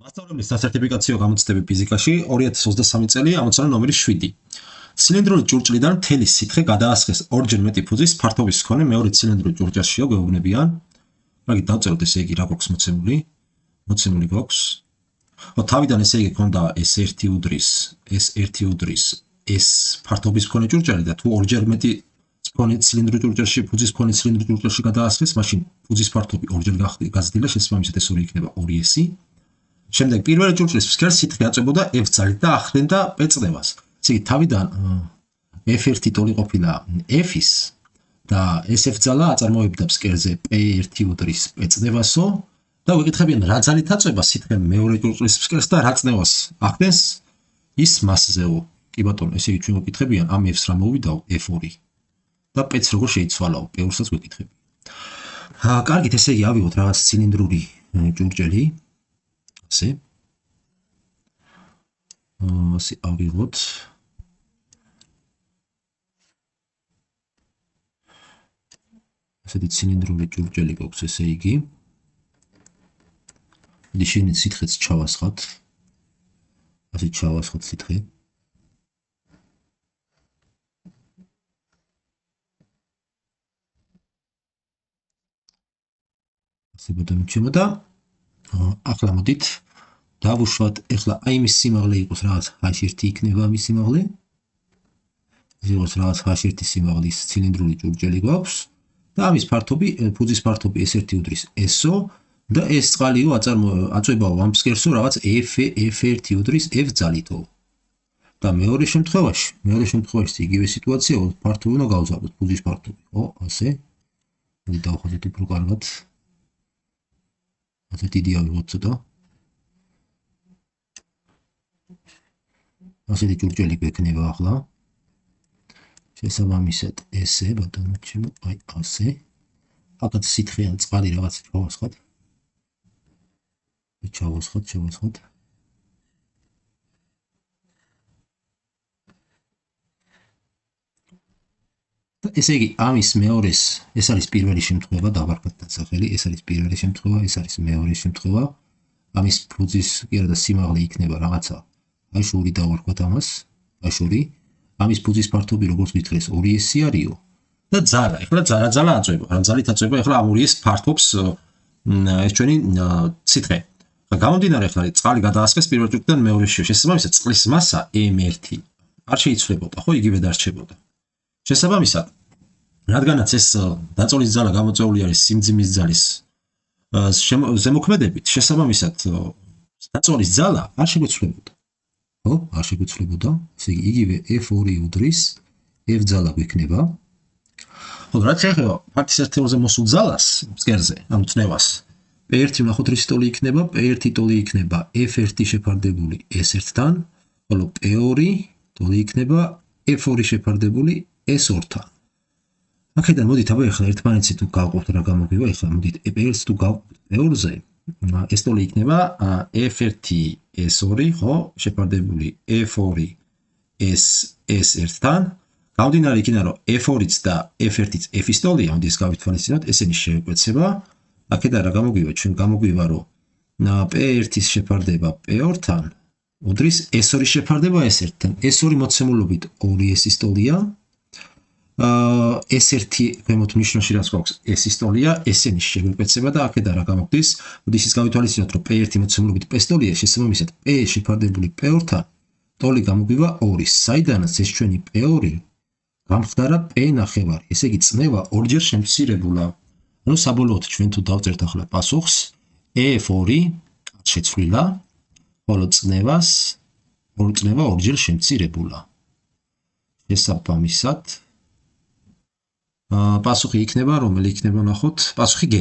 მასწავლებლის სასერტიფიკაციო გამოცდები ფიზიკაში 2023 წელი ამოცანა ნომერი 7. ცილინდრული ჭურჭლიდან მთელი სითხე გადაასხეს ორჯერ მეტი ფუძის ფართობის მქონე მეორე ცილინდრულ ჭურჭელშიო გეუბნებიან. მაგით დავწეროთ ესე იგი რა გვაქვს მოცემული. მოცემული გვაქვს. თავიდან ესე იგი ქონდა S1 უდრის S ფართობის მქონე ჭურჭელი და თუ ორჯერ მეტი მქონე ცილინდრულ ჭურჭელში ფუძის მქონე ცილინდრულ ჭურჭელში გადაასხეს, მაშინ ფუძის ფართობი ორჯერ გაზრდილი და შესაბამისად S2 იქნება 2S. შემდეგ პირველი ჭურჭლის ფსკერს სითხე აწვებოდა F ძალით და ახდენდა P წნევას. ესე იგი თავიდან F1 ტოლი ყოფილა F-ის და SF ძალა აწარმოებდა ფსკერზე P1 უდრის P წნევასო და ვიკითხებიან რა ძალით აწვება სითხე მეორე ჭურჭლის ფსკერს და რა წნევას ახდენს ის მასზეო. კი ბატონო, ესე იგი ჩვენ ვიკითხებიან ამ F-ს რა მოვიდაო F2 და P-ს როგორ შეიცვალაო, P2-საც ვიკითხები. კარგით, ესე იგი ავიღოთ რაღაც ცილინდრული ჭურჭელი. ასე ავიღოთ ასეთი ცილინდრული ჭურჭელი გვაქვს, ესე იგი შიგნით სითხეც ჩავასხათ. ასე ჩავასხოთ სითხე. ასე გადამიჩემო და ახლა მოდით დავუშვათ, ეხლა აი მის სიმაღლე იყოს რაღაც H1 იქნება მის სიმაღლე. ეს იყოს რაღაც H1 სიმაღლის ცილინდრული ჭურჭელი გვაქვს და ამის ფართობი, ფუძის ფართობი S1 უდრის S-ო და ეს წყალიო აწვებაო ამ ფსკერსო რაღაც F1 უდრის F ძალითო. და მეორე შემთხვევაში იგივე სიტუაცია, ფართობი უნდა გავზარდოთ, ფუძის ფართობი, ხო, ასე. მოდით დავხაზოთ უფრო კარგად. ასე დიდი ავიღოთ ცოტა. ასეთი ჭურჭელი გვექნება ახლა. შესაბამისად ესე ბატონო ჩემო, აი ასე. აქაც სითხე ან წყალი რაღაც ჩავასხოთ. ესე იგი ამის მეორეს, ეს არის პირველი შემთხვევა, დავარქვათ დასახელი, ეს არის პირველი შემთხვევა, ეს არის მეორე შემთხვევა. ამის ფუძის კი არა და სიმაღლე იქნება რაღაცა H2 დავარქვათ ამას, H2. ამის ფუძის ფართობი როგორც გითხრეს 2S არისო და ძალა. ეხლა ძალა აწვება. რა ძალით აწვება? ეხლა ამ 2S ფართობს ეს ჩვენი სითხე. გამომდინარე ეხლა წყალი გადაასხეს პირველ ჭურჭლიდან მეორეში. შესაბამისად წყლის მასა M1 არ შეიცვლებოდა, ხო, იგივე დარჩებოდა. შესაბამისად, რადგანაც ეს დაწოლის ძალა გამოწვეული არის სიმძიმის ძალის ზემოქმედებით, შესაბამისად დაწოლის ძალა არ შეგვეცვლებოდა. ხო, არ შეგვეცვლებოდა. ესე იგი იგივე F2 უდრის F ძალა გვექნება. ხო, რაც შეეხება ფართის ერთეულზე მოსულ ძალას ფსკერზე, ანუ წნევას, P1 ვნახოთ რის ტოლი იქნება, P1 ტოლი იქნება F1 შეფარდებული S1-თან, ხოლო P2 ტოლი იქნება F2 შეფარდებული S2-თან. აქედან მოდით აბა ეხლა ერთმანეთს თუ გავყოფთ რა გამოგვივა, ეხლა მოდით P1-ს თუ გავყოფთ P2-ზე, ეს ტოლი იქნება F1 S2, ხო, შეფარდებული F2 S1-თან. გამომდინარე იქიდან, რომ F2-იც და F1-იც F-ის ტოლია, ამიტომ ეს გავითვალისწინოთ, ესენი შეეკვეცება. აქედან რა გამოგვივა? ჩვენ გამოგვივა, რომ P1-ის შეფარდება P2-თან უდრის S2-ის შეფარდება S1-თან. S2 მოცემულობით 2S-ის ტოლია. S1 ქვემოთ ნიშნაში რაც გვაქვს S-ის ტოლია, S-ენი შეგვეკვეცება და აქედან რა გამოგვდის? მოდი ის გავითვალისწინოთ, რომ P1 მოცემულობით P-ის ტოლია, შესაბამისად P შეფარდებული P2-თან ტოლი გამოგვივა 2, საიდანაც ეს ჩვენი P2 გამხდარა P9. ესე იგი წნევა ორჯერ შემცირებულა. ანუ საბოლოოდ ჩვენ თუ დავწერთ ახლა პასუხს, F2 შეცვლილა, ხოლო წნევა ორჯერ შემცირებულა. შესაბამისად პასუხი იქნება, რომელი იქნება ნახოთ, პასუხი G.